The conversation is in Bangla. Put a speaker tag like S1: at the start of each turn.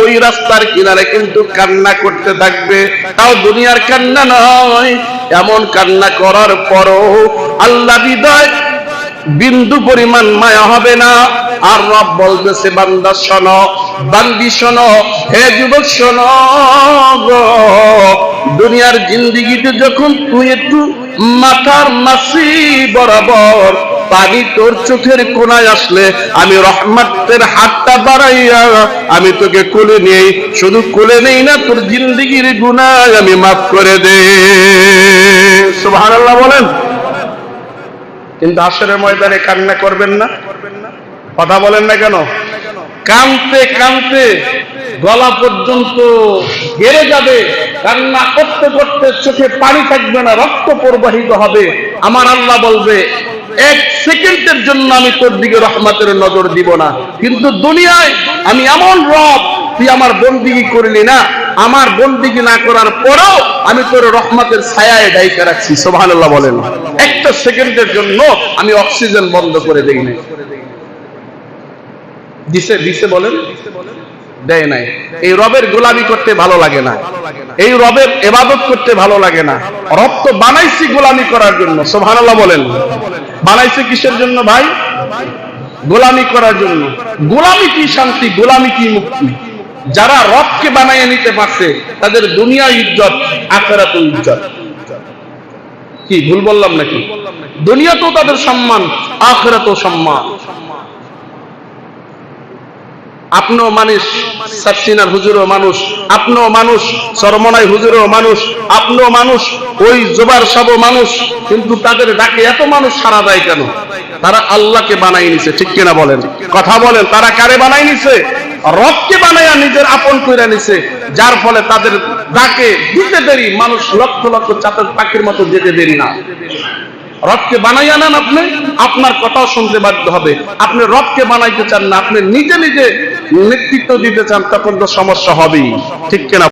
S1: ওই রাস্তার কিনারে কিন্তু কান্না করতে থাকবে। তাও দুনিয়ার কান্না নয়, এমন কান্না করার পরও আল্লাহ হৃদয় বিন্দু পরিমাণ মায়া হবে না। আর রব বলতেছে, বান্দা শোনো, বান্দি শোনো, হে যুবক শোনো গো, দুনিয়ার জিন্দেগিতে যখন তুই একটু মাথার মাছি বরাবর পানি তোর চোখের কোনায় আসলে আমি রহমতের হাতটা বাড়াইয়া আমি তোকে কোলে নেই, শুধু কোলে নেই না, তোর জিন্দেগির গুনাহ আমি মাফ করে দে। সুবহানাল্লাহ বলেন। কিন্তু হাশরের ময়দানে কান্না করবেন না? কথা বলেন না কেন? কাঁদতে কাঁদতে গলা পর্যন্ত গেড়ে যাবে, কান্না করতে করতে চোখে পানি থাকবে না, রক্ত প্রবাহিত হবে। আমার আল্লাহ বলবে, এক সেকেন্ডের জন্য আমি তোর দিকে রহমতের নজর দিব না। কিন্তু দুনিয়ায় আমি এমন রব, তুই আমার বন্দিগি করলি না, আমার বন্দিগি না করার পরেও আমি তোর রহমতের ছায়ায় ঢাইকা রাখছি। সুবহানাল্লাহ বলেন। একটা সেকেন্ডের জন্য আমি অক্সিজেন বন্ধ করে দেই না। দিছে দিছে বলেন? দেয় নাই। এই রবের গোলামি করতে ভালো লাগে না, এই রবের ইবাদত করতে ভালো লাগে না। রব তো বানাইছি গোলামি করার জন্য। সুবহানাল্লাহ বলেন। বানাইছে কিসের জন্য ভাই? গোলামি করার জন্য। গোলামি কি শান্তি, গোলামি কি মুক্তি। যারা রবকে বানাইয়ে নিতে পারছে তাদের দুনিয়া ইজ্জত, আখিরাতে ইজ্জত। কি ভুল বললাম নাকি? দুনিয়াতেও তাদের সম্মান, আখিরাতেও সম্মান। আপনিও মানুষ, সাবসিনার হুজুরও মানুষ, আপনিও মানুষ, চরমনাই হুজুরও মানুষ, আপনিও মানুষ, ওই জোবার সাহেবও মানুষ। কিন্তু তাদের ডাকে এত মানুষ সাড়া দেয় কেন? তারা আল্লাহকে বানাই নিছে। ঠিক কিনা বলেন? কথা বলেন। তারা কারে বানাই নিছে? রবকে বানাইয়া নিজের আপন কইরা নিছে, যার ফলে তাদের ডাকে দিতে দেরি, মানুষ লক্ষ লক্ষ চাতক পাখির মতো যেতে দেরি না। রবকে বানাইয়া নেন আপনি, আপনার কথাও শুনতে বাধ্য হবে। আপনি রবকে বানাইতে চান না, আপনি নিজে নিজে নেতৃত্ব দিতে চান, তখন তো সমস্যা হবেই। ঠিক কিনা?